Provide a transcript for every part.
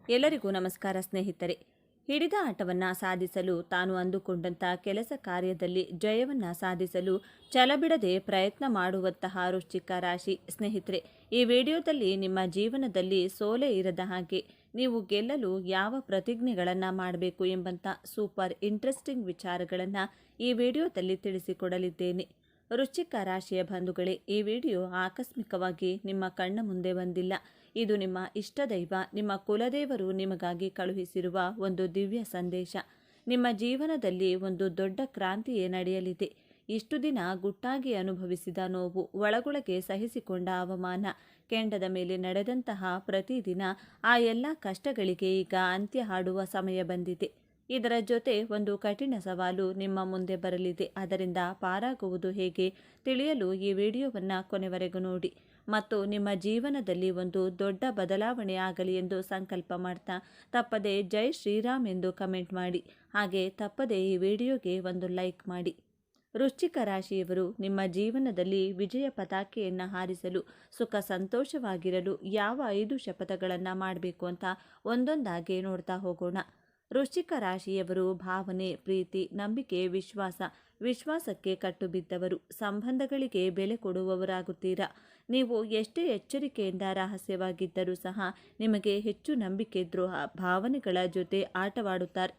ಎಲ್ಲರಿಗೂ ನಮಸ್ಕಾರ ಸ್ನೇಹಿತರೆ. ಹಿಡಿದ ಆಟವನ್ನು ಸಾಧಿಸಲು ತಾನು ಅಂದುಕೊಂಡಂಥ ಕೆಲಸ ಕಾರ್ಯದಲ್ಲಿ ಜಯವನ್ನು ಸಾಧಿಸಲು ಛಲಬಿಡದೆ ಪ್ರಯತ್ನ ಮಾಡುವಂತಹ ವೃಶ್ಚಿಕ ರಾಶಿ ಸ್ನೇಹಿತರೆ, ಈ ವಿಡಿಯೋದಲ್ಲಿ ನಿಮ್ಮ ಜೀವನದಲ್ಲಿ ಸೋಲೆ ಇರದ ಹಾಗೆ ನೀವು ಗೆಲ್ಲಲು ಯಾವ ಪ್ರತಿಜ್ಞೆಗಳನ್ನು ಮಾಡಬೇಕು ಎಂಬಂಥ ಸೂಪರ್ ಇಂಟ್ರೆಸ್ಟಿಂಗ್ ವಿಚಾರಗಳನ್ನು ಈ ವಿಡಿಯೋದಲ್ಲಿ ತಿಳಿಸಿಕೊಡಲಿದ್ದೇನೆ. ವೃಶ್ಚಿಕ ರಾಶಿಯ ಬಂಧುಗಳೇ, ಈ ವಿಡಿಯೋ ಆಕಸ್ಮಿಕವಾಗಿ ನಿಮ್ಮ ಕಣ್ಣ ಮುಂದೆ ಬಂದಿಲ್ಲ. ಇದು ನಿಮ್ಮ ಇಷ್ಟ ದೈವ, ನಿಮ್ಮ ಕುಲದೇವರು ನಿಮಗಾಗಿ ಕಳುಹಿಸಿರುವ ಒಂದು ದಿವ್ಯ ಸಂದೇಶ. ನಿಮ್ಮ ಜೀವನದಲ್ಲಿ ಒಂದು ದೊಡ್ಡ ಕ್ರಾಂತಿಯೇ ನಡೆಯಲಿದೆ. ಇಷ್ಟು ದಿನ ಗುಟ್ಟಾಗಿ ಅನುಭವಿಸಿದ ನೋವು, ಒಳಗೊಳಗೆ ಸಹಿಸಿಕೊಂಡ ಅವಮಾನ, ಕೆಂಡದ ಮೇಲೆ ನಡೆದಂತಹ ಪ್ರತಿದಿನ ಆ ಎಲ್ಲ ಕಷ್ಟಗಳಿಗೆ ಈಗ ಅಂತ್ಯ ಹಾಡುವ ಸಮಯ ಬಂದಿದೆ. ಇದರ ಜೊತೆ ಒಂದು ಕಠಿಣ ಸವಾಲು ನಿಮ್ಮ ಮುಂದೆ ಬರಲಿದೆ. ಅದರಿಂದ ಪಾರಾಗುವುದು ಹೇಗೆ ತಿಳಿಯಲು ಈ ವಿಡಿಯೋವನ್ನು ಕೊನೆವರೆಗೂ ನೋಡಿ ಮತ್ತು ನಿಮ್ಮ ಜೀವನದಲ್ಲಿ ಒಂದು ದೊಡ್ಡ ಬದಲಾವಣೆ ಆಗಲಿ ಎಂದು ಸಂಕಲ್ಪ ಮಾಡ್ತಾ ತಪ್ಪದೆ ಜೈ ಶ್ರೀರಾಮ್ ಎಂದು ಕಮೆಂಟ್ ಮಾಡಿ. ಹಾಗೆ ತಪ್ಪದೆ ಈ ವಿಡಿಯೋಗೆ ಒಂದು ಲೈಕ್ ಮಾಡಿ. ವೃಶ್ಚಿಕ ರಾಶಿಯವರು ನಿಮ್ಮ ಜೀವನದಲ್ಲಿ ವಿಜಯ ಪತಾಕೆಯನ್ನು ಹಾರಿಸಲು, ಸುಖ ಸಂತೋಷವಾಗಿರಲು ಯಾವ 5 ಶಪಥಗಳನ್ನು ಮಾಡಬೇಕು ಅಂತ ಒಂದೊಂದಾಗಿ ನೋಡ್ತಾ ಹೋಗೋಣ. ವೃಶ್ಚಿಕ ರಾಶಿಯವರು ಭಾವನೆ, ಪ್ರೀತಿ, ನಂಬಿಕೆ, ವಿಶ್ವಾಸಕ್ಕೆ ಕಟ್ಟುಬಿದ್ದವರು. ಸಂಬಂಧಗಳಿಗೆ ಬೆಲೆ ಕೊಡುವವರಾಗುತ್ತೀರಾ. ನೀವು ಎಷ್ಟೇ ಎಚ್ಚರಿಕೆಯಿಂದ ರಹಸ್ಯವಾಗಿದ್ದರೂ ಸಹ ನಿಮಗೆ ಹೆಚ್ಚು ನಂಬಿಕೆ ದ್ರೋಹ ಭಾವನೆಗಳ ಜೊತೆ ಆಟವಾಡುತ್ತಾರೆ.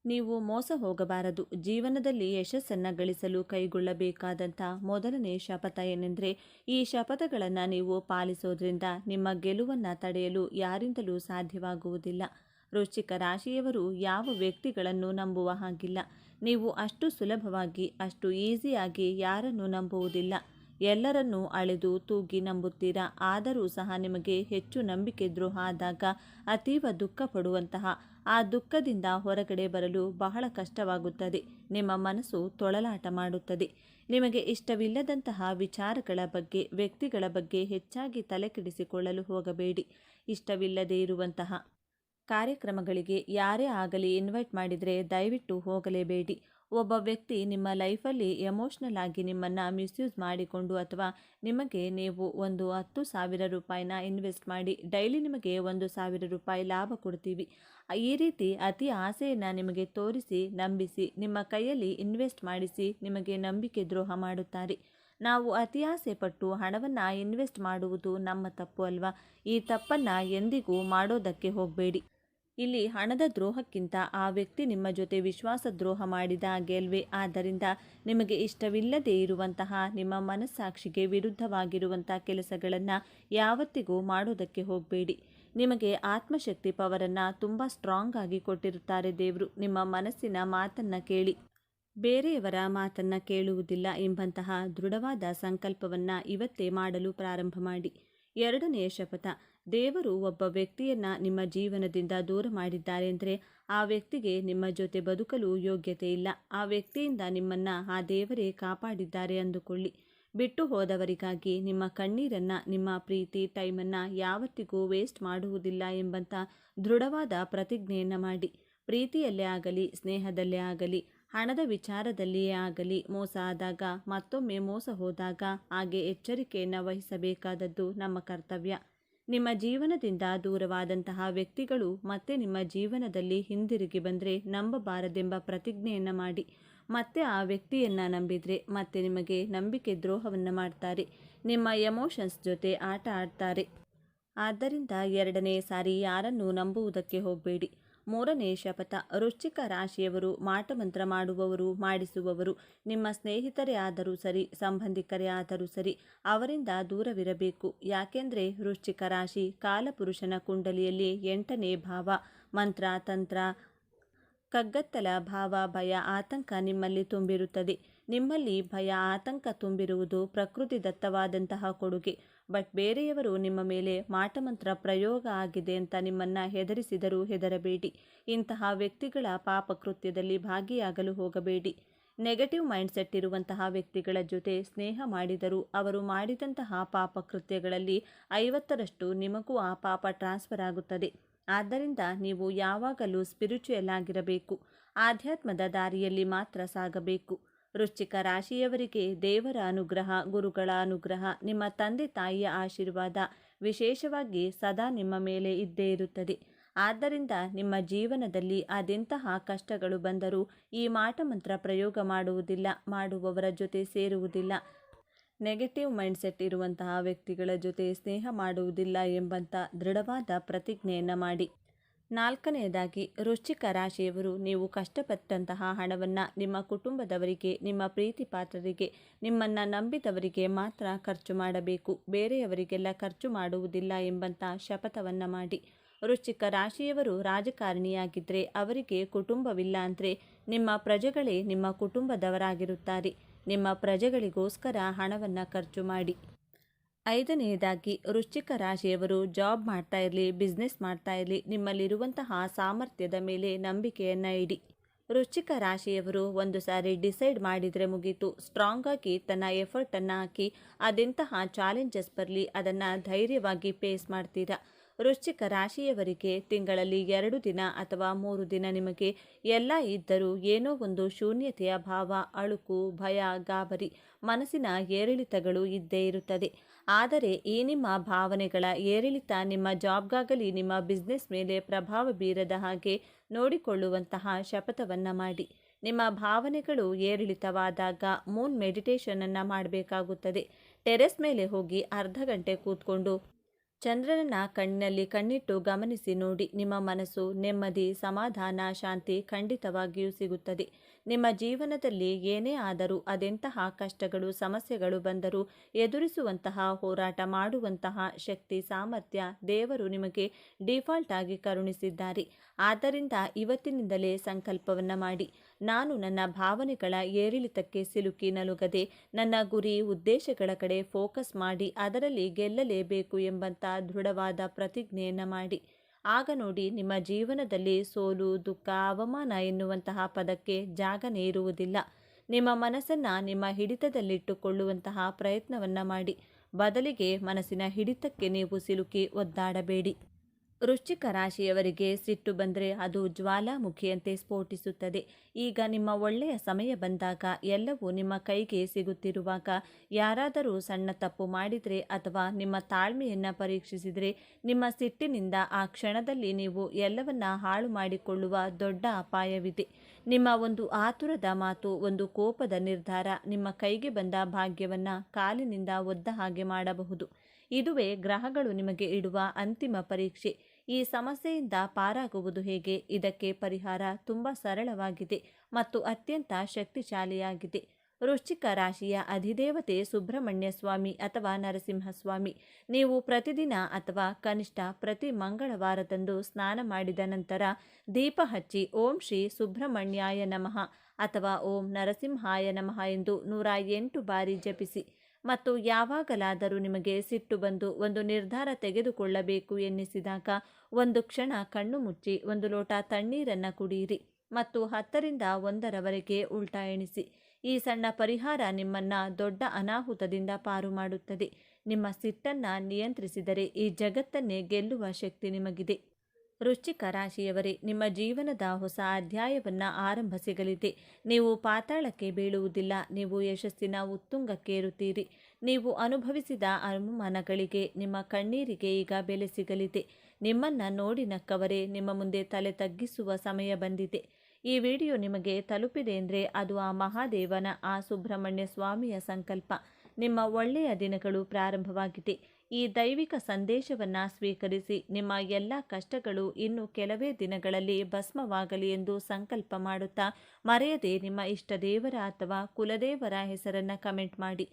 ನೀವು ಮೋಸ ಹೋಗಬಾರದು. ಜೀವನದಲ್ಲಿ ಯಶಸ್ಸನ್ನು ಗಳಿಸಲು ಕೈಗೊಳ್ಳಬೇಕಾದಂಥ ಮೊದಲನೇ ಶಪಥ ಏನೆಂದರೆ, ಈ ಶಪಥಗಳನ್ನು ನೀವು ಪಾಲಿಸೋದ್ರಿಂದ ನಿಮ್ಮ ಗೆಲುವನ್ನು ತಡೆಯಲು ಯಾರಿಂದಲೂ ಸಾಧ್ಯವಾಗುವುದಿಲ್ಲ. ವೃಶ್ಚಿಕ ರಾಶಿಯವರು ಯಾವ ವ್ಯಕ್ತಿಗಳನ್ನು ನಂಬುವ ಹಾಗಿಲ್ಲ. ನೀವು ಅಷ್ಟು ಸುಲಭವಾಗಿ, ಅಷ್ಟು ಈಸಿಯಾಗಿ ಯಾರನ್ನು ನಂಬುವುದಿಲ್ಲ. ಎಲ್ಲರನ್ನೂ ಅಳೆದು ತೂಗಿ ನಂಬುತ್ತೀರಾ. ಆದರೂ ಸಹ ನಿಮಗೆ ಹೆಚ್ಚು ನಂಬಿಕೆ ದ್ರೋಹ ಆದಾಗ ಅತೀವ ದುಃಖ ಪಡುವಂತಹ, ಆ ದುಃಖದಿಂದ ಹೊರಗಡೆ ಬರಲು ಬಹಳ ಕಷ್ಟವಾಗುತ್ತದೆ. ನಿಮ್ಮ ಮನಸ್ಸು ತೊಳಲಾಟ ಮಾಡುತ್ತದೆ. ನಿಮಗೆ ಇಷ್ಟವಿಲ್ಲದಂತಹ ವಿಚಾರಗಳ ಬಗ್ಗೆ, ವ್ಯಕ್ತಿಗಳ ಬಗ್ಗೆ ಹೆಚ್ಚಾಗಿ ತಲೆಕೆಡಿಸಿಕೊಳ್ಳಲು ಹೋಗಬೇಡಿ. ಇಷ್ಟವಿಲ್ಲದೇ ಇರುವಂತಹ ಕಾರ್ಯಕ್ರಮಗಳಿಗೆ ಯಾರೇ ಆಗಲಿ ಇನ್ವೈಟ್ ಮಾಡಿದರೆ ದಯವಿಟ್ಟು ಹೋಗಲೇಬೇಡಿ. ಒಬ್ಬ ವ್ಯಕ್ತಿ ನಿಮ್ಮ ಲೈಫಲ್ಲಿ ಎಮೋಷ್ನಲ್ ಆಗಿ ನಿಮ್ಮನ್ನು ಮಿಸ್ಯೂಸ್ ಮಾಡಿಕೊಂಡು, ಅಥವಾ ನಿಮಗೆ ನೀವು ಒಂದು 10,000 ರೂಪಾಯಿನ ಇನ್ವೆಸ್ಟ್ ಮಾಡಿ ಡೈಲಿ ನಿಮಗೆ 1,000 ರೂಪಾಯಿ ಲಾಭ ಕೊಡ್ತೀವಿ, ಈ ರೀತಿ ಅತಿ ಆಸೆಯನ್ನು ನಿಮಗೆ ತೋರಿಸಿ, ನಂಬಿಸಿ, ನಿಮ್ಮ ಕೈಯಲ್ಲಿ ಇನ್ವೆಸ್ಟ್ ಮಾಡಿಸಿ ನಿಮಗೆ ನಂಬಿಕೆ ದ್ರೋಹ ಮಾಡುತ್ತಾರೆ. ನಾವು ಅತಿ ಆಸೆ ಪಟ್ಟು ಹಣವನ್ನು ಇನ್ವೆಸ್ಟ್ ಮಾಡುವುದು ನಮ್ಮ ತಪ್ಪು ಅಲ್ವಾ? ಈ ತಪ್ಪನ್ನು ಎಂದಿಗೂ ಮಾಡೋದಕ್ಕೆ ಹೋಗಬೇಡಿ. ಇಲ್ಲಿ ಹಣದ ದ್ರೋಹಕ್ಕಿಂತ ಆ ವ್ಯಕ್ತಿ ನಿಮ್ಮ ಜೊತೆ ವಿಶ್ವಾಸ ದ್ರೋಹ ಮಾಡಿದ ಹಾಗೆ ಅಲ್ವೇ? ಆದ್ದರಿಂದ ನಿಮಗೆ ಇಷ್ಟವಿಲ್ಲದೇ ಇರುವಂತಹ, ನಿಮ್ಮ ಮನಸ್ಸಾಕ್ಷಿಗೆ ವಿರುದ್ಧವಾಗಿರುವಂಥ ಕೆಲಸಗಳನ್ನು ಯಾವತ್ತಿಗೂ ಮಾಡೋದಕ್ಕೆ ಹೋಗಬೇಡಿ. ನಿಮಗೆ ಆತ್ಮಶಕ್ತಿ ಪವರನ್ನು ತುಂಬ ಸ್ಟ್ರಾಂಗ್ ಆಗಿ ಕೊಟ್ಟಿರುತ್ತಾರೆ ದೇವರು. ನಿಮ್ಮ ಮನಸ್ಸಿನ ಮಾತನ್ನು ಕೇಳಿ, ಬೇರೆಯವರ ಮಾತನ್ನು ಕೇಳುವುದಿಲ್ಲ ಎಂಬಂತಹ ದೃಢವಾದ ಸಂಕಲ್ಪವನ್ನು ಇವತ್ತೇ ಮಾಡಲು ಪ್ರಾರಂಭ ಮಾಡಿ. ಎರಡನೆಯ ಶಪಥ, ದೇವರು ಒಬ್ಬ ವ್ಯಕ್ತಿಯನ್ನು ನಿಮ್ಮ ಜೀವನದಿಂದ ದೂರ ಮಾಡಿದ್ದಾರೆ ಅಂದರೆ ಆ ವ್ಯಕ್ತಿಗೆ ನಿಮ್ಮ ಜೊತೆ ಬದುಕಲು ಯೋಗ್ಯತೆ ಇಲ್ಲ. ಆ ವ್ಯಕ್ತಿಯಿಂದ ನಿಮ್ಮನ್ನು ಆ ದೇವರೇ ಕಾಪಾಡಿದ್ದಾರೆ ಅಂದುಕೊಳ್ಳಿ. ಬಿಟ್ಟು ಹೋದವರಿಗಾಗಿ ನಿಮ್ಮ ಕಣ್ಣೀರನ್ನು, ನಿಮ್ಮ ಪ್ರೀತಿ ಟೈಮನ್ನು ಯಾವತ್ತಿಗೂ ವೇಸ್ಟ್ ಮಾಡುವುದಿಲ್ಲ ಎಂಬಂಥ ದೃಢವಾದ ಪ್ರತಿಜ್ಞೆಯನ್ನು ಮಾಡಿ. ಪ್ರೀತಿಯಲ್ಲೇ ಆಗಲಿ, ಸ್ನೇಹದಲ್ಲೇ ಆಗಲಿ, ಹಣದ ವಿಚಾರದಲ್ಲಿಯೇ ಆಗಲಿ, ಮೋಸ ಆದಾಗ, ಮತ್ತೊಮ್ಮೆ ಮೋಸ ಹೋದಾಗ ಹಾಗೆ ಎಚ್ಚರಿಕೆಯನ್ನು ವಹಿಸಬೇಕಾದದ್ದು ನಮ್ಮ ಕರ್ತವ್ಯ. ನಿಮ್ಮ ಜೀವನದಿಂದ ದೂರವಾದಂತಹ ವ್ಯಕ್ತಿಗಳು ಮತ್ತೆ ನಿಮ್ಮ ಜೀವನದಲ್ಲಿ ಹಿಂದಿರುಗಿ ಬಂದರೆ ನಂಬಬಾರದೆಂಬ ಪ್ರತಿಜ್ಞೆಯನ್ನು ಮಾಡಿ. ಮತ್ತೆ ಆ ವ್ಯಕ್ತಿಯನ್ನು ನಂಬಿದರೆ ಮತ್ತೆ ನಿಮಗೆ ನಂಬಿಕೆ ದ್ರೋಹವನ್ನು ಮಾಡ್ತಾರೆ. ನಿಮ್ಮ ಎಮೋಷನ್ಸ್ ಜೊತೆ ಆಟ ಆಡ್ತಾರೆ. ಆದ್ದರಿಂದ ಎರಡನೇ ಸಾರಿ ಯಾರನ್ನೂ ನಂಬುವುದಕ್ಕೆ ಹೋಗಬೇಡಿ. ಮೂರನೇ ಶಪಥ, ವೃಶ್ಚಿಕ ರಾಶಿಯವರು ಮಾಟಮಂತ್ರ ಮಾಡುವವರು, ಮಾಡಿಸುವವರು, ನಿಮ್ಮ ಸ್ನೇಹಿತರೇ ಆದರೂ ಸರಿ, ಸಂಬಂಧಿಕರೇ ಆದರೂ ಸರಿ, ಅವರಿಂದ ದೂರವಿರಬೇಕು. ಯಾಕೆಂದರೆ ವೃಶ್ಚಿಕ ರಾಶಿ ಕಾಲಪುರುಷನ ಕುಂಡಲಿಯಲ್ಲಿ 8ನೇ ಭಾವ. ಮಂತ್ರ, ತಂತ್ರ, ಕಗ್ಗತ್ತಲ ಭಾವ, ಭಯ, ಆತಂಕ ನಿಮ್ಮಲ್ಲಿ ತುಂಬಿರುತ್ತದೆ. ನಿಮ್ಮಲ್ಲಿ ಭಯ, ಆತಂಕ ತುಂಬಿರುವುದು ಪ್ರಕೃತಿದತ್ತವಾದಂತಹ ಕೊಡುಗೆ. ಬಟ್ ಬೇರೆಯವರು ನಿಮ್ಮ ಮೇಲೆ ಮಾಟಮಂತ್ರ ಪ್ರಯೋಗ ಆಗಿದೆ ಅಂತ ನಿಮ್ಮನ್ನು ಹೆದರಿಸಿದರೂ ಹೆದರಬೇಡಿ. ಇಂತಹ ವ್ಯಕ್ತಿಗಳ ಪಾಪಕೃತ್ಯದಲ್ಲಿ ಭಾಗಿಯಾಗಲು ಹೋಗಬೇಡಿ. ನೆಗೆಟಿವ್ ಮೈಂಡ್ಸೆಟ್ ಇರುವಂತಹ ವ್ಯಕ್ತಿಗಳ ಜೊತೆ ಸ್ನೇಹ ಮಾಡಿದರೂ ಅವರು ಮಾಡಿದಂತಹ ಪಾಪಕೃತ್ಯಗಳಲ್ಲಿ 50ರಷ್ಟು ನಿಮಗೂ ಆ ಪಾಪ ಟ್ರಾನ್ಸ್ಫರ್ ಆಗುತ್ತದೆ. ಆದ್ದರಿಂದ ನೀವು ಯಾವಾಗಲೂ ಸ್ಪಿರಿಚುಯಲ್ ಆಗಿರಬೇಕು. ಆಧ್ಯಾತ್ಮದ ದಾರಿಯಲ್ಲಿ ಮಾತ್ರ ಸಾಗಬೇಕು. ವೃಶ್ಚಿಕ ರಾಶಿಯವರಿಗೆ ದೇವರ ಅನುಗ್ರಹ, ಗುರುಗಳ ಅನುಗ್ರಹ, ನಿಮ್ಮ ತಂದೆ ತಾಯಿಯ ಆಶೀರ್ವಾದ ವಿಶೇಷವಾಗಿ ಸದಾ ನಿಮ್ಮ ಮೇಲೆ ಇದ್ದೇ ಇರುತ್ತದೆ. ಆದ್ದರಿಂದ ನಿಮ್ಮ ಜೀವನದಲ್ಲಿ ಅದೆಂತಹ ಕಷ್ಟಗಳು ಬಂದರೂ ಈ ಮಾಟಮಂತ್ರ ಪ್ರಯೋಗ ಮಾಡುವುದಿಲ್ಲ, ಮಾಡುವವರ ಜೊತೆ ಸೇರುವುದಿಲ್ಲ, ನೆಗೆಟಿವ್ ಮೈಂಡ್ಸೆಟ್ ಇರುವಂತಹ ವ್ಯಕ್ತಿಗಳ ಜೊತೆ ಸ್ನೇಹ ಮಾಡುವುದಿಲ್ಲ ಎಂಬಂಥ ದೃಢವಾದ ಪ್ರತಿಜ್ಞೆಯನ್ನು ಮಾಡಿ. ನಾಲ್ಕನೆಯದಾಗಿ, ವೃಶ್ಚಿಕ ರಾಶಿಯವರು ನೀವು ಕಷ್ಟಪಟ್ಟಂತಹ ಹಣವನ್ನು ನಿಮ್ಮ ಕುಟುಂಬದವರಿಗೆ, ನಿಮ್ಮ ಪ್ರೀತಿ ಪಾತ್ರರಿಗೆ, ನಿಮ್ಮನ್ನು ನಂಬಿದವರಿಗೆ ಮಾತ್ರ ಖರ್ಚು ಮಾಡಬೇಕು, ಬೇರೆಯವರಿಗೆಲ್ಲ ಖರ್ಚು ಮಾಡುವುದಿಲ್ಲ ಎಂಬಂಥ ಶಪಥವನ್ನು ಮಾಡಿ. ವೃಶ್ಚಿಕ ರಾಶಿಯವರು ರಾಜಕಾರಣಿಯಾಗಿದ್ದರೆ ಅವರಿಗೆ ಕುಟುಂಬವಿಲ್ಲ ಅಂದರೆ ನಿಮ್ಮ ಪ್ರಜೆಗಳೇ ನಿಮ್ಮ ಕುಟುಂಬದವರಾಗಿರುತ್ತಾರೆ. ನಿಮ್ಮ ಪ್ರಜೆಗಳಿಗೋಸ್ಕರ ಹಣವನ್ನು ಖರ್ಚು ಮಾಡಿ. ಐದನೆಯದಾಗಿ, ವೃಶ್ಚಿಕ ರಾಶಿಯವರು ಜಾಬ್ ಮಾಡ್ತಾ ಇರಲಿ, ಬಿಸ್ನೆಸ್ ಮಾಡ್ತಾ ಇರಲಿ, ನಿಮ್ಮಲ್ಲಿರುವಂತಹ ಸಾಮರ್ಥ್ಯದ ಮೇಲೆ ನಂಬಿಕೆಯನ್ನು ಇಡಿ. ವೃಶ್ಚಿಕ ರಾಶಿಯವರು ಒಂದು ಸಾರಿ ಡಿಸೈಡ್ ಮಾಡಿದರೆ ಮುಗೀತು. ಸ್ಟ್ರಾಂಗ್ ಆಗಿ ತನ್ನ ಎಫರ್ಟನ್ನು ಹಾಕಿ ಅದೆಂತಹ ಚಾಲೆಂಜಸ್ ಬರಲಿ ಅದನ್ನು ಧೈರ್ಯವಾಗಿ ಫೇಸ್ ಮಾಡ್ತೀರಾ. ವೃಶ್ಚಿಕ ರಾಶಿಯವರಿಗೆ ತಿಂಗಳಲ್ಲಿ 2 ದಿನ ಅಥವಾ 3 ದಿನ ನಿಮಗೆ ಎಲ್ಲ ಇದ್ದರೂ ಏನೋ ಒಂದು ಶೂನ್ಯತೆಯ ಭಾವ, ಅಳುಕು, ಭಯ, ಗಾಬರಿ, ಮನಸ್ಸಿನ ಏರಿಳಿತಗಳು ಇದ್ದೇ ಇರುತ್ತದೆ. ಆದರೆ ಈ ನಿಮ್ಮ ಭಾವನೆಗಳ ಏರಿಳಿತ ನಿಮ್ಮ ಜಾಬ್ಗಾಗಲಿ ನಿಮ್ಮ ಬಿಸ್ನೆಸ್ ಮೇಲೆ ಪ್ರಭಾವ ಬೀರದ ಹಾಗೆ ನೋಡಿಕೊಳ್ಳುವಂತಹ ಶಪಥವನ್ನು ಮಾಡಿ. ನಿಮ್ಮ ಭಾವನೆಗಳು ಏರಿಳಿತವಾದಾಗ ಮೂನ್ ಮೆಡಿಟೇಷನನ್ನು ಮಾಡಬೇಕಾಗುತ್ತದೆ. ಟೆರೆಸ್ ಮೇಲೆ ಹೋಗಿ ಅರ್ಧ ಗಂಟೆ ಕೂತ್ಕೊಂಡು ಚಂದ್ರನ ಕಣ್ಣಿನಲ್ಲಿ ಕಣ್ಣಿಟ್ಟು ಗಮನಿಸಿ ನೋಡಿ. ನಿಮ್ಮ ಮನಸ್ಸು ನೆಮ್ಮದಿ, ಸಮಾಧಾನ, ಶಾಂತಿ ಖಂಡಿತವಾಗಿಯೂ ಸಿಗುತ್ತದೆ. ನಿಮ್ಮ ಜೀವನದಲ್ಲಿ ಏನೇ ಆದರೂ ಅದೆಂತಹ ಕಷ್ಟಗಳು, ಸಮಸ್ಯೆಗಳು ಬಂದರೂ ಎದುರಿಸುವಂತಹ, ಹೋರಾಟ ಮಾಡುವಂತಹ ಶಕ್ತಿ, ಸಾಮರ್ಥ್ಯ ದೇವರು ನಿಮಗೆ ಡಿಫಾಲ್ಟ್ ಆಗಿ ಕರುಣಿಸಿದ್ದಾರೆ. ಆದ್ದರಿಂದ ಇವತ್ತಿನಿಂದಲೇ ಸಂಕಲ್ಪವನ್ನು ಮಾಡಿ, ನಾನು ನನ್ನ ಭಾವನೆಗಳ ಏರಿಳಿತಕ್ಕೆ ಸಿಲುಕಿ ನಲುಗದೆ ನನ್ನ ಗುರಿ, ಉದ್ದೇಶಗಳ ಕಡೆ ಫೋಕಸ್ ಮಾಡಿ ಅದರಲ್ಲಿ ಗೆಲ್ಲಲೇಬೇಕು ಎಂಬಂಥ ದೃಢವಾದ ಪ್ರತಿಜ್ಞೆಯನ್ನು ಮಾಡಿ. ಆಗ ನೋಡಿ ನಿಮ್ಮ ಜೀವನದಲ್ಲಿ ಸೋಲು, ದುಃಖ, ಅವಮಾನ ಎನ್ನುವಂತಹ ಪದಕ್ಕೆ ಜಾಗನೇ ಇರುವುದಿಲ್ಲ. ನಿಮ್ಮ ಮನಸ್ಸನ್ನು ನಿಮ್ಮ ಹಿಡಿತದಲ್ಲಿಟ್ಟುಕೊಳ್ಳುವಂತಹ ಪ್ರಯತ್ನವನ್ನು ಮಾಡಿ. ಬದಲಿಗೆ ಮನಸ್ಸಿನ ಹಿಡಿತಕ್ಕೆ ನೀವು ಸಿಲುಕಿ ಒದ್ದಾಡಬೇಡಿ. ವೃಶ್ಚಿಕ ರಾಶಿಯವರಿಗೆ ಸಿಟ್ಟು ಬಂದರೆ ಅದು ಜ್ವಾಲಾಮುಖಿಯಂತೆ ಸ್ಫೋಟಿಸುತ್ತದೆ. ಈಗ ನಿಮ್ಮ ಒಳ್ಳೆಯ ಸಮಯ ಬಂದಾಗ, ಎಲ್ಲವೂ ನಿಮ್ಮ ಕೈಗೆ ಸಿಗುತ್ತಿರುವಾಗ, ಯಾರಾದರೂ ಸಣ್ಣ ತಪ್ಪು ಮಾಡಿದರೆ ಅಥವಾ ನಿಮ್ಮ ತಾಳ್ಮೆಯನ್ನು ಪರೀಕ್ಷಿಸಿದರೆ ನಿಮ್ಮ ಸಿಟ್ಟಿನಿಂದ ಆ ಕ್ಷಣದಲ್ಲಿ ನೀವು ಎಲ್ಲವನ್ನ ಹಾಳು ಮಾಡಿಕೊಳ್ಳುವ ದೊಡ್ಡ ಅಪಾಯವಿದೆ. ನಿಮ್ಮ ಒಂದು ಆತುರದ ಮಾತು, ಒಂದು ಕೋಪದ ನಿರ್ಧಾರ ನಿಮ್ಮ ಕೈಗೆ ಬಂದ ಭಾಗ್ಯವನ್ನು ಕಾಲಿನಿಂದ ಒದ್ದ ಹಾಗೆ ಮಾಡಬಹುದು. ಇದುವೇ ಗ್ರಹಗಳು ನಿಮಗೆ ಇಡುವ ಅಂತಿಮ ಪರೀಕ್ಷೆ. ಈ ಸಮಸ್ಯೆಯಿಂದ ಪಾರಾಗುವುದು ಹೇಗೆ? ಇದಕ್ಕೆ ಪರಿಹಾರ ತುಂಬ ಸರಳವಾಗಿದೆ ಮತ್ತು ಅತ್ಯಂತ ಶಕ್ತಿಶಾಲಿಯಾಗಿದೆ. ವೃಶ್ಚಿಕ ರಾಶಿಯ ಅಧಿದೇವತೆ ಸುಬ್ರಹ್ಮಣ್ಯ ಸ್ವಾಮಿ ಅಥವಾ ನರಸಿಂಹಸ್ವಾಮಿ. ನೀವು ಪ್ರತಿದಿನ ಅಥವಾ ಕನಿಷ್ಠ ಪ್ರತಿ ಮಂಗಳವಾರದಂದು ಸ್ನಾನ ಮಾಡಿದ ನಂತರ ದೀಪ ಹಚ್ಚಿ ಓಂ ಶ್ರೀ ಸುಬ್ರಹ್ಮಣ್ಯಾಯ ನಮಃ ಅಥವಾ ಓಂ ನರಸಿಂಹಾಯ ನಮಃ ಎಂದು 108 ಬಾರಿ ಜಪಿಸಿ. ಮತ್ತು ಯಾವಾಗಲಾದರೂ ನಿಮಗೆ ಸಿಟ್ಟು ಬಂದು ಒಂದು ನಿರ್ಧಾರ ತೆಗೆದುಕೊಳ್ಳಬೇಕು ಎನ್ನಿಸಿದಾಗ ಒಂದು ಕ್ಷಣ ಕಣ್ಣು ಮುಚ್ಚಿ 1 ಲೋಟ ತಣ್ಣೀರನ್ನು ಕುಡಿಯಿರಿ ಮತ್ತು 10ರಿಂದ 1ರವರೆಗೆ ಉಲ್ಟಾ ಎಣಿಸಿ. ಈ ಸಣ್ಣ ಪರಿಹಾರ ನಿಮ್ಮನ್ನು ದೊಡ್ಡ ಅನಾಹುತದಿಂದ ಪಾರು ಮಾಡುತ್ತದೆ. ನಿಮ್ಮ ಸಿಟ್ಟನ್ನು ನಿಯಂತ್ರಿಸಿದರೆ ಈ ಜಗತ್ತನ್ನೇ ಗೆಲ್ಲುವ ಶಕ್ತಿ ನಿಮಗಿದೆ. ವೃಶ್ಚಿಕ ರಾಶಿಯವರೇ, ನಿಮ್ಮ ಜೀವನದ ಹೊಸ ಅಧ್ಯಾಯವನ್ನು ಆರಂಭ ಸಿಗಲಿದೆ. ನೀವು ಪಾತಾಳಕ್ಕೆ ಬೀಳುವುದಿಲ್ಲ, ನೀವು ಯಶಸ್ಸಿನ ಉತ್ತುಂಗಕ್ಕೇರುತ್ತೀರಿ. ನೀವು ಅನುಭವಿಸಿದ ಅವಮಾನಗಳಿಗೆ, ನಿಮ್ಮ ಕಣ್ಣೀರಿಗೆ ಈಗ ಬೆಲೆ ಸಿಗಲಿದೆ. ನಿಮ್ಮನ್ನು ನೋಡಿ ನಕ್ಕವರೇ ನಿಮ್ಮ ಮುಂದೆ ತಲೆ ತಗ್ಗಿಸುವ ಸಮಯ ಬಂದಿದೆ. ಈ ವಿಡಿಯೋ ನಿಮಗೆ ತಲುಪಿದೆ ಅಂದರೆ ಅದು ಆ ಮಹಾದೇವನ, ಆ ಸುಬ್ರಹ್ಮಣ್ಯ ಸ್ವಾಮಿಯ ಸಂಕಲ್ಪ. ನಿಮ್ಮ ಒಳ್ಳೆಯ ದಿನಗಳು ಪ್ರಾರಂಭವಾಗಿದೆ. ಈ ದೈವಿಕ ಸಂದೇಶವನ್ನು ಸ್ವೀಕರಿಸಿ ನಿಮ್ಮ ಎಲ್ಲ ಕಷ್ಟಗಳು ಇನ್ನು ಕೆಲವೇ ದಿನಗಳಲ್ಲಿ ಭಸ್ಮವಾಗಲಿ ಎಂದು ಸಂಕಲ್ಪ ಮಾಡುತ್ತಾ ಮರೆಯದೆ ನಿಮ್ಮ ಇಷ್ಟ ದೇವರ ಅಥವಾ ಕುಲದೇವರ ಹೆಸರನ್ನು ಕಮೆಂಟ್ ಮಾಡಿ.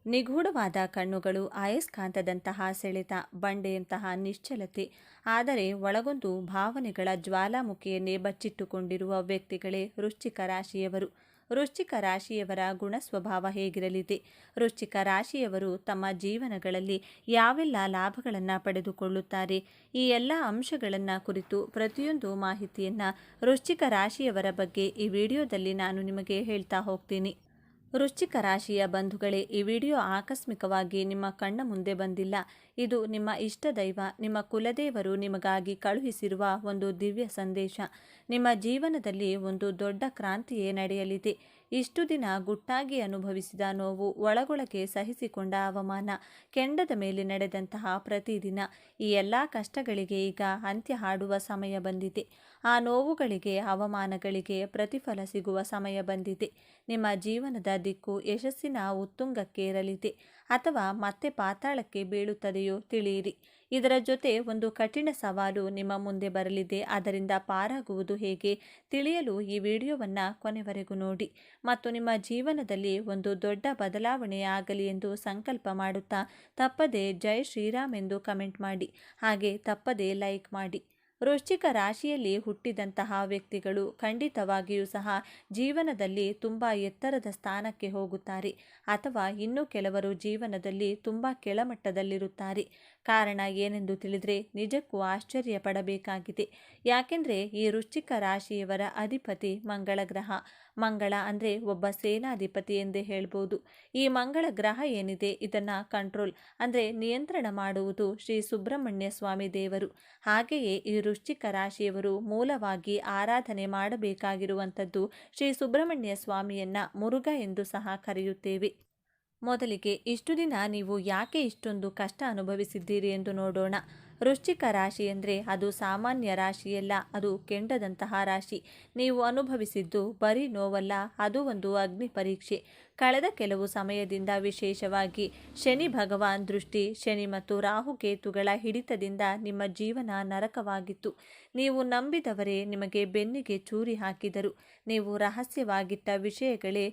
ನಿಗೂಢವಾದ ಕಣ್ಣುಗಳು, ಅಯಸ್ಕಾಂತದಂತಹ ಸೆಳೆತ, ಬಂಡೆಯಂತಹ ನಿಶ್ಚಲತೆ, ಆದರೆ ಒಳಗೊಂದು ಭಾವನೆಗಳ ಜ್ವಾಲಾಮುಖಿಯನ್ನೇ ಬಚ್ಚಿಟ್ಟುಕೊಂಡಿರುವ ವ್ಯಕ್ತಿಗಳೇ ವೃಶ್ಚಿಕ ರಾಶಿಯವರು. ವೃಶ್ಚಿಕ ರಾಶಿಯವರ ಗುಣ ಸ್ವಭಾವ ಹೇಗಿರಲಿದೆ? ವೃಶ್ಚಿಕ ರಾಶಿಯವರು ತಮ್ಮ ಜೀವನಗಳಲ್ಲಿ ಯಾವೆಲ್ಲ ಲಾಭಗಳನ್ನು ಪಡೆದುಕೊಳ್ಳುತ್ತಾರೆ? ಈ ಎಲ್ಲ ಅಂಶಗಳನ್ನು ಕುರಿತು ಪ್ರತಿಯೊಂದು ಮಾಹಿತಿಯನ್ನು ವೃಶ್ಚಿಕ ರಾಶಿಯವರ ಬಗ್ಗೆ ಈ ವಿಡಿಯೋದಲ್ಲಿ ನಾನು ನಿಮಗೆ ಹೇಳ್ತಾ ಹೋಗ್ತೀನಿ. ವೃಶ್ಚಿಕ ರಾಶಿಯ ಬಂಧುಗಳೇ, ಈ ವಿಡಿಯೋ ಆಕಸ್ಮಿಕವಾಗಿ ನಿಮ್ಮ ಕಣ್ಣ ಮುಂದೆ ಬಂದಿಲ್ಲ. ಇದು ನಿಮ್ಮ ಇಷ್ಟ ದೈವ, ನಿಮ್ಮ ಕುಲದೇವರು ನಿಮಗಾಗಿ ಕಳುಹಿಸಿರುವ ಒಂದು ದಿವ್ಯ ಸಂದೇಶ. ನಿಮ್ಮ ಜೀವನದಲ್ಲಿ ಒಂದು ದೊಡ್ಡ ಕ್ರಾಂತಿಯೇ ನಡೆಯಲಿದೆ. ಇಷ್ಟು ದಿನ ಗುಟ್ಟಾಗಿ ಅನುಭವಿಸಿದ ನೋವು, ಒಳಗೊಳಗೆ ಸಹಿಸಿಕೊಂಡ ಅವಮಾನ, ಕೆಂಡದ ಮೇಲೆ ನಡೆದಂತಹ ಪ್ರತಿದಿನ, ಈ ಎಲ್ಲ ಕಷ್ಟಗಳಿಗೆ ಈಗ ಅಂತ್ಯ ಹಾಡುವ ಸಮಯ ಬಂದಿದೆ. ಆ ನೋವುಗಳಿಗೆ, ಅವಮಾನಗಳಿಗೆ ಪ್ರತಿಫಲ ಸಿಗುವ ಸಮಯ ಬಂದಿದೆ. ನಿಮ್ಮ ಜೀವನದ ದಿಕ್ಕು ಯಶಸ್ಸಿನ ಉತ್ತುಂಗಕ್ಕೇರಲಿದೆ ಅಥವಾ ಮತ್ತೆ ಪಾತಾಳಕ್ಕೆ ಬೀಳುತ್ತದೆಯೋ ತಿಳಿಯಿರಿ. ಇದರ ಜೊತೆ ಒಂದು ಕಠಿಣ ಸವಾಲು ನಿಮ್ಮ ಮುಂದೆ ಬರಲಿದೆ. ಅದರಿಂದ ಪಾರಾಗುವುದು ಹೇಗೆ ತಿಳಿಯಲು ಈ ವಿಡಿಯೋವನ್ನು ಕೊನೆವರೆಗೂ ನೋಡಿ ಮತ್ತು ನಿಮ್ಮ ಜೀವನದಲ್ಲಿ ಒಂದು ದೊಡ್ಡ ಬದಲಾವಣೆ ಆಗಲಿ ಎಂದು ಸಂಕಲ್ಪ ಮಾಡುತ್ತಾ ತಪ್ಪದೆ ಜೈ ಶ್ರೀರಾಮ್ ಎಂದು ಕಮೆಂಟ್ ಮಾಡಿ. ಹಾಗೆ ತಪ್ಪದೆ ಲೈಕ್ ಮಾಡಿ. ವೃಶ್ಚಿಕ ರಾಶಿಯಲ್ಲಿ ಹುಟ್ಟಿದಂತಹ ವ್ಯಕ್ತಿಗಳು ಖಂಡಿತವಾಗಿಯೂ ಸಹ ಜೀವನದಲ್ಲಿ ತುಂಬ ಎತ್ತರದ ಸ್ಥಾನಕ್ಕೆ ಹೋಗುತ್ತಾರೆ ಅಥವಾ ಇನ್ನು ಕೆಲವರು ಜೀವನದಲ್ಲಿ ತುಂಬ ಕೆಳಮಟ್ಟದಲ್ಲಿರುತ್ತಾರೆ. ಕಾರಣ ಏನೆಂದು ತಿಳಿದರೆ ನಿಜಕ್ಕೂ ಆಶ್ಚರ್ಯ ಪಡಬೇಕಾಗಿದೆ. ಯಾಕೆಂದರೆ ಈ ವೃಶ್ಚಿಕ ರಾಶಿಯವರ ಅಧಿಪತಿ ಮಂಗಳ ಗ್ರಹ. ಮಂಗಳ ಅಂದರೆ ಒಬ್ಬ ಸೇನಾಧಿಪತಿ ಎಂದೇ ಹೇಳ್ಬೋದು. ಈ ಮಂಗಳ ಗ್ರಹ ಏನಿದೆ ಇದನ್ನು ಕಂಟ್ರೋಲ್ ಅಂದರೆ ನಿಯಂತ್ರಣ ಮಾಡುವುದು ಶ್ರೀ ಸುಬ್ರಹ್ಮಣ್ಯ ಸ್ವಾಮಿ ದೇವರು. ಹಾಗೆಯೇ ಈ ವೃಶ್ಚಿಕ ರಾಶಿಯವರು ಮೂಲವಾಗಿ ಆರಾಧನೆ ಮಾಡಬೇಕಾಗಿರುವಂಥದ್ದು ಶ್ರೀ ಸುಬ್ರಹ್ಮಣ್ಯ ಸ್ವಾಮಿಯನ್ನ ಮುರುಘ ಎಂದು ಸಹ ಕರೆಯುತ್ತೇವೆ. ಮೊದಲಿಗೆ ಇಷ್ಟು ದಿನ ನೀವು ಯಾಕೆ ಇಷ್ಟೊಂದು ಕಷ್ಟ ಅನುಭವಿಸಿದ್ದೀರಿ ಎಂದು ನೋಡೋಣ. ವೃಶ್ಚಿಕ ರಾಶಿ ಅಂದರೆ ಅದು ಸಾಮಾನ್ಯ ರಾಶಿಯಲ್ಲ, ಅದು ಕೆಂಡದಂತಹ ರಾಶಿ. ನೀವು ಅನುಭವಿಸಿದ್ದು ಬರೀ ನೋವಲ್ಲ, ಅದು ಒಂದು ಅಗ್ನಿ ಪರೀಕ್ಷೆ. ಕಳೆದ ಕೆಲವು ಸಮಯದಿಂದ ವಿಶೇಷವಾಗಿ ಶನಿ ಭಗವಾನ್ ದೃಷ್ಟಿ, ಶನಿ ಮತ್ತು ರಾಹುಕೇತುಗಳ ಹಿಡಿತದಿಂದ ನಿಮ್ಮ ಜೀವನ ನರಕವಾಗಿತ್ತು. ನೀವು ನಂಬಿದವರೇ ನಿಮಗೆ ಬೆನ್ನಿಗೆ ಚೂರಿ ಹಾಕಿದರು. ನೀವು ರಹಸ್ಯವಾಗಿಟ್ಟ ವಿಷಯಗಳೇ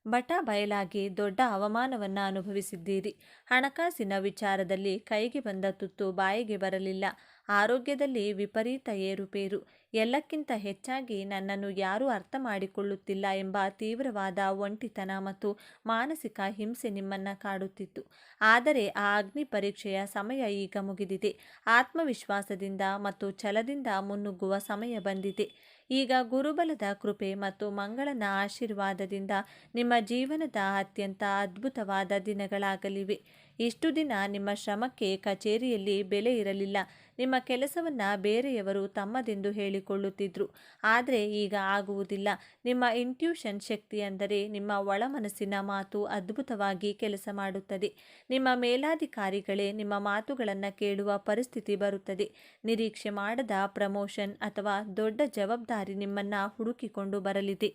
ಬಟ ಬಯಲಾಗಿ ದೊಡ್ಡ ಅವಮಾನವನ್ನು ಅನುಭವಿಸಿದ್ದೀರಿ. ಹಣಕಾಸಿನ ವಿಚಾರದಲ್ಲಿ ಕೈಗೆ ಬಂದ ತುತ್ತು ಬಾಯಿಗೆ ಬರಲಿಲ್ಲ. ಆರೋಗ್ಯದಲ್ಲಿ ವಿಪರೀತ ಏರುಪೇರು. ಎಲ್ಲಕ್ಕಿಂತ ಹೆಚ್ಚಾಗಿ ನನ್ನನ್ನು ಯಾರೂ ಅರ್ಥ ಮಾಡಿಕೊಳ್ಳುತ್ತಿಲ್ಲ ಎಂಬ ತೀವ್ರವಾದ ಒಂಟಿತನ ಮತ್ತು ಮಾನಸಿಕ ಹಿಂಸೆ ನಿಮ್ಮನ್ನು ಕಾಡುತ್ತಿತ್ತು. ಆದರೆ ಆ ಅಗ್ನಿ ಪರೀಕ್ಷೆಯ ಸಮಯ ಈಗ ಮುಗಿದಿದೆ. ಆತ್ಮವಿಶ್ವಾಸದಿಂದ ಮತ್ತು ಛಲದಿಂದ ಮುನ್ನುಗ್ಗುವ ಸಮಯ ಬಂದಿದೆ. ಈಗ ಗುರುಬಲದ ಕೃಪೆ ಮತ್ತು ಮಂಗಳನ ಆಶೀರ್ವಾದದಿಂದ ನಿಮ್ಮ ಜೀವನದ ಅತ್ಯಂತ ಅದ್ಭುತವಾದ ದಿನಗಳಾಗಲಿವೆ. ಇಷ್ಟು ದಿನ ನಿಮ್ಮ ಶ್ರಮಕ್ಕೆ ಕಚೇರಿಯಲ್ಲಿ ಬೆಲೆ ಇರಲಿಲ್ಲ. ನಿಮ್ಮ ಕೆಲಸವನ್ನು ಬೇರೆಯವರು ತಮ್ಮದೆಂದು ಹೇಳಿಕೊಳ್ಳುತ್ತಿದ್ದರು. ಆದರೆ ಈಗ ಆಗುವುದಿಲ್ಲ. ನಿಮ್ಮ ಇಂಟ್ಯೂಷನ್ ಶಕ್ತಿ ಅಂದರೆ ನಿಮ್ಮ ಒಳಮನಸ್ಸಿನ ಮಾತು ಅದ್ಭುತವಾಗಿ ಕೆಲಸ ಮಾಡುತ್ತದೆ. ನಿಮ್ಮ ಮೇಲಾಧಿಕಾರಿಗಳೇ ನಿಮ್ಮ ಮಾತುಗಳನ್ನು ಕೇಳುವ ಪರಿಸ್ಥಿತಿ ಬರುತ್ತದೆ. ನಿರೀಕ್ಷೆ ಮಾಡದ ಪ್ರಮೋಷನ್ ಅಥವಾ ದೊಡ್ಡ ಜವಾಬ್ದಾರಿ ನಿಮ್ಮನ್ನು ಹುಡುಕಿಕೊಂಡು ಬರಲಿದೆ.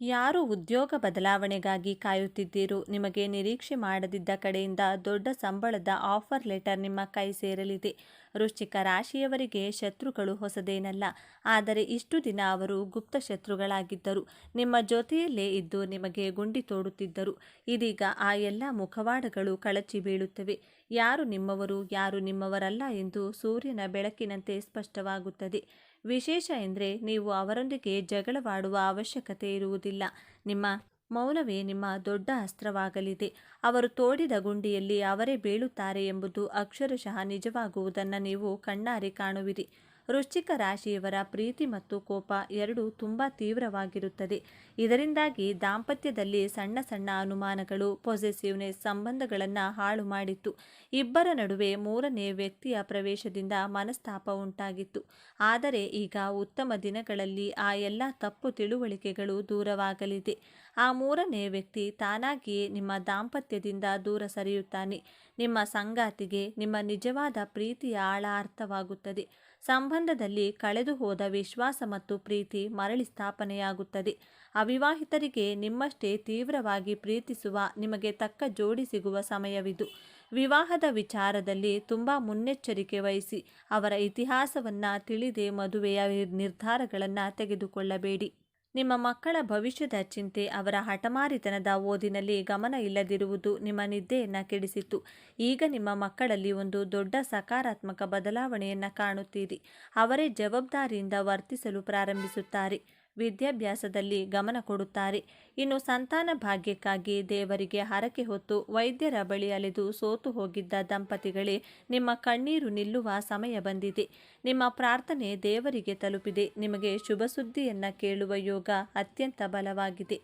ಯಾರು ಉದ್ಯೋಗ ಬದಲಾವಣೆಗಾಗಿ ಕಾಯುತ್ತಿದ್ದೀರೋ ನಿಮಗೆ ನಿರೀಕ್ಷೆ ಮಾಡದಿದ್ದ ಕಡೆಯಿಂದ ದೊಡ್ಡ ಸಂಬಳದ ಆಫರ್ ಲೆಟರ್ ನಿಮ್ಮ ಕೈ ಸೇರಲಿದೆ. ವೃಶ್ಚಿಕ ರಾಶಿಯವರಿಗೆ ಶತ್ರುಗಳು ಹೊಸದೇನಲ್ಲ, ಆದರೆ ಇಷ್ಟು ದಿನ ಅವರು ಗುಪ್ತ ಶತ್ರುಗಳಾಗಿದ್ದರು. ನಿಮ್ಮ ಜೊತೆಯಲ್ಲೇ ಇದ್ದು ನಿಮಗೆ ಗುಂಡಿ ತೋಡುತ್ತಿದ್ದರು. ಇದೀಗ ಆ ಎಲ್ಲ ಮುಖವಾಡಗಳು ಕಳಚಿ ಬೀಳುತ್ತವೆ. ಯಾರು ನಿಮ್ಮವರು, ಯಾರು ನಿಮ್ಮವರಲ್ಲ ಎಂದು ಸೂರ್ಯನ ಬೆಳಕಿನಂತೆ ಸ್ಪಷ್ಟವಾಗುತ್ತದೆ. ವಿಶೇಷ ಎಂದರೆ ನೀವು ಅವರೊಂದಿಗೆ ಜಗಳವಾಡುವ ಅವಶ್ಯಕತೆ ಇರುವುದಿಲ್ಲ. ನಿಮ್ಮ ಮೌನವೇ ನಿಮ್ಮ ದೊಡ್ಡ ಅಸ್ತ್ರವಾಗಲಿದೆ. ಅವರು ತೋಡಿದ ಗುಂಡಿಯಲ್ಲಿ ಅವರೇ ಬೀಳುತ್ತಾರೆ ಎಂಬುದು ಅಕ್ಷರಶಃ ನಿಜವಾಗುವುದನ್ನು ನೀವು ಕಣ್ಣಾರೆ ಕಾಣುವಿರಿ. ವೃಶ್ಚಿಕ ರಾಶಿಯವರ ಪ್ರೀತಿ ಮತ್ತು ಕೋಪ ಎರಡೂ ತುಂಬ ತೀವ್ರವಾಗಿರುತ್ತದೆ. ಇದರಿಂದಾಗಿ ದಾಂಪತ್ಯದಲ್ಲಿ ಸಣ್ಣ ಸಣ್ಣ ಅನುಮಾನಗಳು, ಪೊಸೆಸಿವ್ನೆಸ್ ಸಂಬಂಧಗಳನ್ನು ಹಾಳು ಮಾಡಿತ್ತು. ಇಬ್ಬರ ನಡುವೆ ಮೂರನೇ ವ್ಯಕ್ತಿಯ ಪ್ರವೇಶದಿಂದ ಮನಸ್ತಾಪ ಉಂಟಾಗಿತ್ತು. ಆದರೆ ಈಗ ಉತ್ತಮ ದಿನಗಳಲ್ಲಿ ಆ ಎಲ್ಲ ತಪ್ಪು ತಿಳುವಳಿಕೆಗಳು ದೂರವಾಗಲಿದೆ. ಆ ಮೂರನೇ ವ್ಯಕ್ತಿ ತಾನಾಗಿಯೇ ನಿಮ್ಮ ದಾಂಪತ್ಯದಿಂದ ದೂರ ಸರಿಯುತ್ತಾನೆ. ನಿಮ್ಮ ಸಂಗಾತಿಗೆ ನಿಮ್ಮ ನಿಜವಾದ ಪ್ರೀತಿಯ ಆಳ ಅರ್ಥವಾಗುತ್ತದೆ. ಸಂಬಂಧದಲ್ಲಿ ಕಳೆದು ಹೋದ ವಿಶ್ವಾಸ ಮತ್ತು ಪ್ರೀತಿ ಮರಳಿ ಸ್ಥಾಪನೆಯಾಗುತ್ತದೆ. ಅವಿವಾಹಿತರಿಗೆ ನಿಮ್ಮಷ್ಟೇ ತೀವ್ರವಾಗಿ ಪ್ರೀತಿಸುವ ನಿಮಗೆ ತಕ್ಕ ಜೋಡಿ ಸಿಗುವ ಸಮಯವಿದು. ವಿವಾಹದ ವಿಚಾರದಲ್ಲಿ ತುಂಬ ಮುನ್ನೆಚ್ಚರಿಕೆ ವಹಿಸಿ. ಅವರ ಇತಿಹಾಸವನ್ನು ತಿಳಿದೇ ಮದುವೆಯ ನಿರ್ಧಾರಗಳನ್ನು ತೆಗೆದುಕೊಳ್ಳಬೇಡಿ. ನಿಮ್ಮ ಮಕ್ಕಳ ಭವಿಷ್ಯದ ಚಿಂತೆ, ಅವರ ಹಠಮಾರಿತನದ ಓದಿನಲ್ಲಿ ಗಮನ ಇಲ್ಲದಿರುವುದು ನಿಮ್ಮ ನಿದ್ದೆಯನ್ನು ಕೆಡಿಸಿತು. ಈಗ ನಿಮ್ಮ ಮಕ್ಕಳಲ್ಲಿ ಒಂದು ದೊಡ್ಡ ಸಕಾರಾತ್ಮಕ ಬದಲಾವಣೆಯನ್ನು ಕಾಣುತ್ತೀರಿ. ಅವರೇ ಜವಾಬ್ದಾರಿಯಿಂದ ವರ್ತಿಸಲು ಪ್ರಾರಂಭಿಸುತ್ತಾರೆ. ವಿದ್ಯಾಭ್ಯಾಸದಲ್ಲಿ ಗಮನ ಕೊಡುತ್ತಾರೆ. ಇನ್ನು ಸಂತಾನ ಭಾಗ್ಯಕ್ಕಾಗಿ ದೇವರಿಗೆ ಹರಕೆ ಹೊತ್ತು ವೈದ್ಯರ ಬಳಿ ಅಲೆದು ಸೋತು ಹೋಗಿದ್ದ ದಂಪತಿಗಳೇ, ನಿಮ್ಮ ಕಣ್ಣೀರು ನಿಲ್ಲುವ ಸಮಯ ಬಂದಿದೆ. ನಿಮ್ಮ ಪ್ರಾರ್ಥನೆ ದೇವರಿಗೆ ತಲುಪಿದೆ. ನಿಮಗೆ ಶುಭ ಸುದ್ದಿಯನ್ನು ಕೇಳುವ ಯೋಗ ಅತ್ಯಂತ ಬಲವಾಗಿದೆ.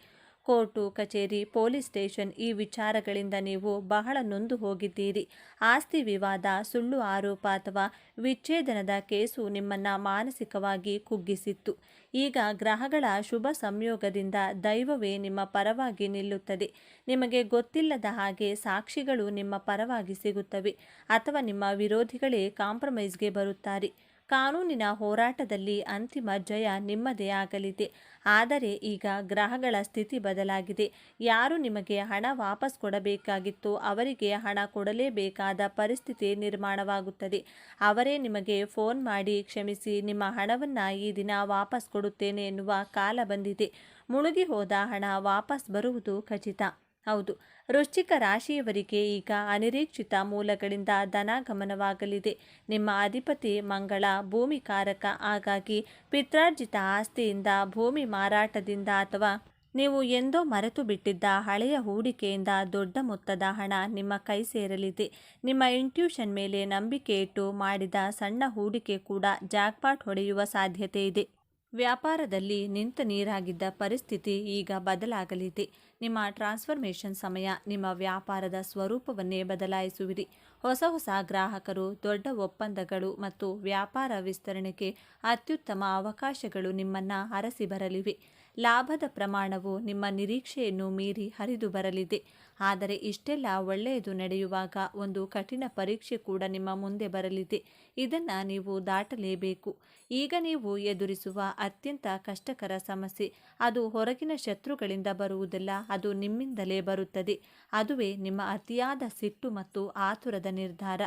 ಕೋರ್ಟು ಕಚೇರಿ ಪೊಲೀಸ್ ಸ್ಟೇಷನ್ ಈ ವಿಚಾರಗಳಿಂದ ನೀವು ಬಹಳ ನೊಂದು ಹೋಗಿದ್ದೀರಿ. ಆಸ್ತಿ ವಿವಾದ, ಸುಳ್ಳು ಆರೋಪ ಅಥವಾ ವಿಚ್ಛೇದನದ ಕೇಸು ನಿಮ್ಮನ್ನು ಮಾನಸಿಕವಾಗಿ ಕುಗ್ಗಿಸಿತ್ತು. ಈಗ ಗ್ರಹಗಳ ಶುಭ ಸಂಯೋಗದಿಂದ ದೈವವೇ ನಿಮ್ಮ ಪರವಾಗಿ ನಿಲ್ಲುತ್ತದೆ. ನಿಮಗೆ ಗೊತ್ತಿಲ್ಲದ ಹಾಗೆ ಸಾಕ್ಷಿಗಳು ನಿಮ್ಮ ಪರವಾಗಿ ಸಿಗುತ್ತವೆ ಅಥವಾ ನಿಮ್ಮ ವಿರೋಧಿಗಳೇ ಕಾಂಪ್ರಮೈಸ್ಗೆ ಬರುತ್ತಾರೆ. ಕಾನೂನಿನ ಹೋರಾಟದಲ್ಲಿ ಅಂತಿಮ ಜಯ ನಿಮ್ಮದೇ ಆಗಲಿದೆ. ಆದರೆ ಈಗ ಗ್ರಹಗಳ ಸ್ಥಿತಿ ಬದಲಾಗಿದೆ. ಯಾರು ನಿಮಗೆ ಹಣ ವಾಪಸ್ ಕೊಡಬೇಕಾಗಿತ್ತೋ ಅವರಿಗೆ ಹಣ ಕೊಡಲೇಬೇಕಾದ ಪರಿಸ್ಥಿತಿ ನಿರ್ಮಾಣವಾಗುತ್ತದೆ. ಅವರೇ ನಿಮಗೆ ಫೋನ್ ಮಾಡಿ ಕ್ಷಮಿಸಿ, ನಿಮ್ಮ ಹಣವನ್ನು ಈ ದಿನ ವಾಪಸ್ ಕೊಡುತ್ತೇನೆ ಎನ್ನುವ ಕಾಲ ಬಂದಿದೆ. ಮುಳುಗಿ ಹೋದ ಹಣ ವಾಪಸ್ ಬರುವುದು ಖಚಿತ. ಹೌದು, ವೃಶ್ಚಿಕ ರಾಶಿಯವರಿಗೆ ಈಗ ಅನಿರೀಕ್ಷಿತ ಮೂಲಗಳಿಂದ ಧನಾಗಮನವಾಗಲಿದೆ. ನಿಮ್ಮ ಅಧಿಪತಿ ಮಂಗಳ ಭೂಮಿಕಾರಕ. ಹಾಗಾಗಿ ಪಿತ್ರಾರ್ಜಿತ ಆಸ್ತಿಯಿಂದ, ಭೂಮಿ ಮಾರಾಟದಿಂದ ಅಥವಾ ನೀವು ಎಂದೋ ಮರೆತು ಬಿಟ್ಟಿದ್ದ ಹಳೆಯ ಹೂಡಿಕೆಯಿಂದ ದೊಡ್ಡ ಮೊತ್ತದ ಹಣ ನಿಮ್ಮ ಕೈ ಸೇರಲಿದೆ. ನಿಮ್ಮ ಇಂಟ್ಯೂಷನ್ ಮೇಲೆ ನಂಬಿಕೆ ಇಟ್ಟು ಮಾಡಿದ ಸಣ್ಣ ಹೂಡಿಕೆ ಕೂಡ ಜಾಕ್ಪಾಟ್ ಹೊಡೆಯುವ ಸಾಧ್ಯತೆ ಇದೆ. ವ್ಯಾಪಾರದಲ್ಲಿ ನಿಂತ ನೀರಾಗಿದ್ದ ಪರಿಸ್ಥಿತಿ ಈಗ ಬದಲಾಗಲಿದೆ. ನಿಮ್ಮ ಟ್ರಾನ್ಸ್ಫರ್ಮೇಷನ್ ಸಮಯ. ನಿಮ್ಮ ವ್ಯಾಪಾರದ ಸ್ವರೂಪವನ್ನೇ ಬದಲಾಯಿಸುವಿರಿ. ಹೊಸ ಗ್ರಾಹಕರು, ದೊಡ್ಡ ಒಪ್ಪಂದಗಳು ಮತ್ತು ವ್ಯಾಪಾರ ವಿಸ್ತರಣೆಗೆ ಅತ್ಯುತ್ತಮ ಅವಕಾಶಗಳು ನಿಮ್ಮನ್ನು ಅರಸಿ ಬರಲಿವೆ. ಲಾಭದ ಪ್ರಮಾಣವು ನಿಮ್ಮ ನಿರೀಕ್ಷೆಯನ್ನು ಮೀರಿ ಹರಿದು ಬರಲಿದೆ. ಆದರೆ ಇಷ್ಟೆಲ್ಲ ಒಳ್ಳೆಯದು ನಡೆಯುವಾಗ ಒಂದು ಕಠಿಣ ಪರೀಕ್ಷೆ ಕೂಡ ನಿಮ್ಮ ಮುಂದೆ ಬರಲಿದೆ. ಇದನ್ನು ನೀವು ದಾಟಲೇಬೇಕು. ಈಗ ನೀವು ಎದುರಿಸುವ ಅತ್ಯಂತ ಕಷ್ಟಕರ ಸಮಸ್ಯೆ ಅದು ಹೊರಗಿನ ಶತ್ರುಗಳಿಂದ ಬರುವುದಿಲ್ಲ, ಅದು ನಿಮ್ಮಿಂದಲೇ ಬರುತ್ತದೆ. ಅದುವೇ ನಿಮ್ಮ ಅತಿಯಾದ ಸಿಟ್ಟು ಮತ್ತು ಆತುರದ ನಿರ್ಧಾರ.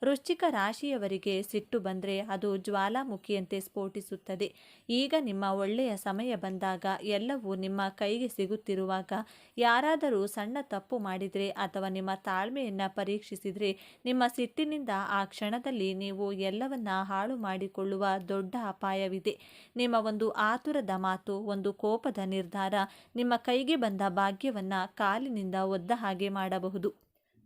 ವೃಶ್ಚಿಕ ರಾಶಿಯವರಿಗೆ ಸಿಟ್ಟು ಬಂದರೆ ಅದು ಜ್ವಾಲಾಮುಖಿಯಂತೆ ಸ್ಫೋಟಿಸುತ್ತದೆ. ಈಗ ನಿಮ್ಮ ಒಳ್ಳೆಯ ಸಮಯ ಬಂದಾಗ, ಎಲ್ಲವೂ ನಿಮ್ಮ ಕೈಗೆ ಸಿಗುತ್ತಿರುವಾಗ, ಯಾರಾದರೂ ಸಣ್ಣ ತಪ್ಪು ಮಾಡಿದರೆ ಅಥವಾ ನಿಮ್ಮ ತಾಳ್ಮೆಯನ್ನು ಪರೀಕ್ಷಿಸಿದರೆ, ನಿಮ್ಮ ಸಿಟ್ಟಿನಿಂದ ಆ ಕ್ಷಣದಲ್ಲಿ ನೀವು ಎಲ್ಲವನ್ನ ಹಾಳು ಮಾಡಿಕೊಳ್ಳುವ ದೊಡ್ಡ ಅಪಾಯವಿದೆ. ನಿಮ್ಮ ಒಂದು ಆತುರದ ಮಾತು, ಒಂದು ಕೋಪದ ನಿರ್ಧಾರ ನಿಮ್ಮ ಕೈಗೆ ಬಂದ ಭಾಗ್ಯವನ್ನು ಕಾಲಿನಿಂದ ಒದ್ದ ಹಾಗೆ ಮಾಡಬಹುದು.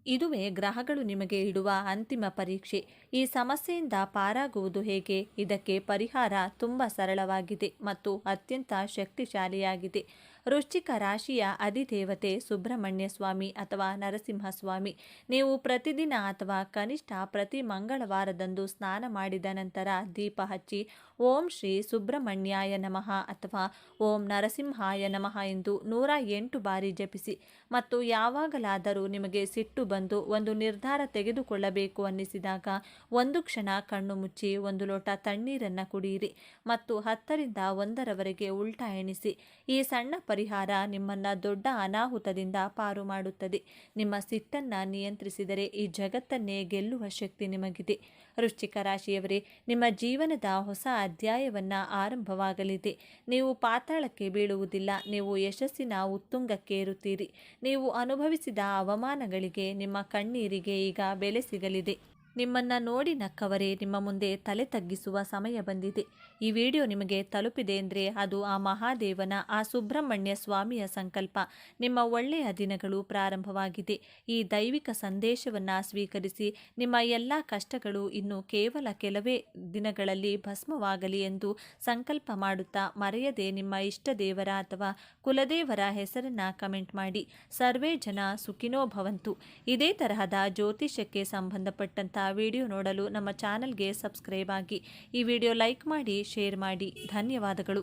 ಇದುವೇ ಗ್ರಹಗಳು ನಿಮಗೆ ಇಡುವ ಅಂತಿಮ ಪರೀಕ್ಷೆ. ಈ ಸಮಸ್ಯೆಯಿಂದ ಪಾರಾಗುವುದು ಹೇಗೆ? ಇದಕ್ಕೆ ಪರಿಹಾರ ತುಂಬ ಸರಳವಾಗಿದೆ ಮತ್ತು ಅತ್ಯಂತ ಶಕ್ತಿಶಾಲಿಯಾಗಿದೆ. ವೃಶ್ಚಿಕ ರಾಶಿಯ ಅಧಿದೇವತೆ ಸುಬ್ರಹ್ಮಣ್ಯ ಸ್ವಾಮಿ ಅಥವಾ ನರಸಿಂಹಸ್ವಾಮಿ. ನೀವು ಪ್ರತಿದಿನ ಅಥವಾ ಕನಿಷ್ಠ ಪ್ರತಿ ಮಂಗಳವಾರದಂದು ಸ್ನಾನ ಮಾಡಿದ ನಂತರ ದೀಪ ಹಚ್ಚಿ ಓಂ ಶ್ರೀ ಸುಬ್ರಹ್ಮಣ್ಯಾಯ ನಮಃ ಅಥವಾ ಓಂ ನರಸಿಂಹಾಯ ನಮಃ ಎಂದು 108 ಬಾರಿ ಜಪಿಸಿ. ಮತ್ತು ಯಾವಾಗಲಾದರೂ ನಿಮಗೆ ಸಿಟ್ಟು ಬಂದು ಒಂದು ನಿರ್ಧಾರ ತೆಗೆದುಕೊಳ್ಳಬೇಕು ಅನ್ನಿಸಿದಾಗ ಒಂದು ಕ್ಷಣ ಕಣ್ಣು ಮುಚ್ಚಿ 1 ಲೋಟ ತಣ್ಣೀರನ್ನು ಕುಡಿಯಿರಿ ಮತ್ತು 10ರಿಂದ 1ರವರೆಗೆ ಉಲ್ಟಾ ಎಣಿಸಿ. ಈ ಸಣ್ಣ ಪರಿಹಾರ ನಿಮ್ಮನ್ನು ದೊಡ್ಡ ಅನಾಹುತದಿಂದ ಪಾರು ಮಾಡುತ್ತದೆ. ನಿಮ್ಮ ಸಿಟ್ಟನ್ನು ನಿಯಂತ್ರಿಸಿದರೆ ಈ ಜಗತ್ತನ್ನೇ ಗೆಲ್ಲುವ ಶಕ್ತಿ ನಿಮಗಿದೆ. ವೃಶ್ಚಿಕ ರಾಶಿಯವರೇ, ನಿಮ್ಮ ಜೀವನದ ಹೊಸ ಅಧ್ಯಾಯವನ್ನು ಆರಂಭವಾಗಲಿದೆ. ನೀವು ಪಾತಾಳಕ್ಕೆ ಬೀಳುವುದಿಲ್ಲ, ನೀವು ಯಶಸ್ಸಿನ ಉತ್ತುಂಗಕ್ಕೆ ಏರುತ್ತೀರಿ. ನೀವು ಅನುಭವಿಸಿದ ಅವಮಾನಗಳಿಗೆ, ನಿಮ್ಮ ಕಣ್ಣೀರಿಗೆ ಈಗ ಬೆಲೆ ಸಿಗಲಿದೆ. ನಿಮ್ಮನ್ನು ನೋಡಿ ನಕ್ಕವರೇ ನಿಮ್ಮ ಮುಂದೆ ತಲೆ ತಗ್ಗಿಸುವ ಸಮಯ ಬಂದಿದೆ. ಈ ವಿಡಿಯೋ ನಿಮಗೆ ತಲುಪಿದೆ ಅಂದರೆ ಅದು ಆ ಮಹಾದೇವನ, ಆ ಸುಬ್ರಹ್ಮಣ್ಯ ಸ್ವಾಮಿಯ ಸಂಕಲ್ಪ. ನಿಮ್ಮ ಒಳ್ಳೆಯ ದಿನಗಳು ಪ್ರಾರಂಭವಾಗಿದೆ. ಈ ದೈವಿಕ ಸಂದೇಶವನ್ನು ಸ್ವೀಕರಿಸಿ. ನಿಮ್ಮ ಎಲ್ಲ ಕಷ್ಟಗಳು ಇನ್ನು ಕೇವಲ ಕೆಲವೇ ದಿನಗಳಲ್ಲಿ ಭಸ್ಮವಾಗಲಿ ಎಂದು ಸಂಕಲ್ಪ ಮಾಡುತ್ತಾ ಮರೆಯದೆ ನಿಮ್ಮ ಇಷ್ಟ ದೇವರ ಅಥವಾ ಕುಲದೇವರ ಹೆಸರನ್ನು ಕಮೆಂಟ್ ಮಾಡಿ. ಸರ್ವೇ ಜನ ಸುಖಿನೋ ಭವಂತು. ಇದೇ ತರಹದ ಜ್ಯೋತಿಷ್ಯಕ್ಕೆ ಸಂಬಂಧಪಟ್ಟಂಥ ವಿಡಿಯೋ ನೋಡಲು ನಮ್ಮ ಚಾನಲ್ಗೆ ಸಬ್ಸ್ಕ್ರೈಬ್ ಆಗಿ. ಈ ವಿಡಿಯೋ ಲೈಕ್ ಮಾಡಿ, ಶೇರ್ ಮಾಡಿ. ಧನ್ಯವಾದಗಳು.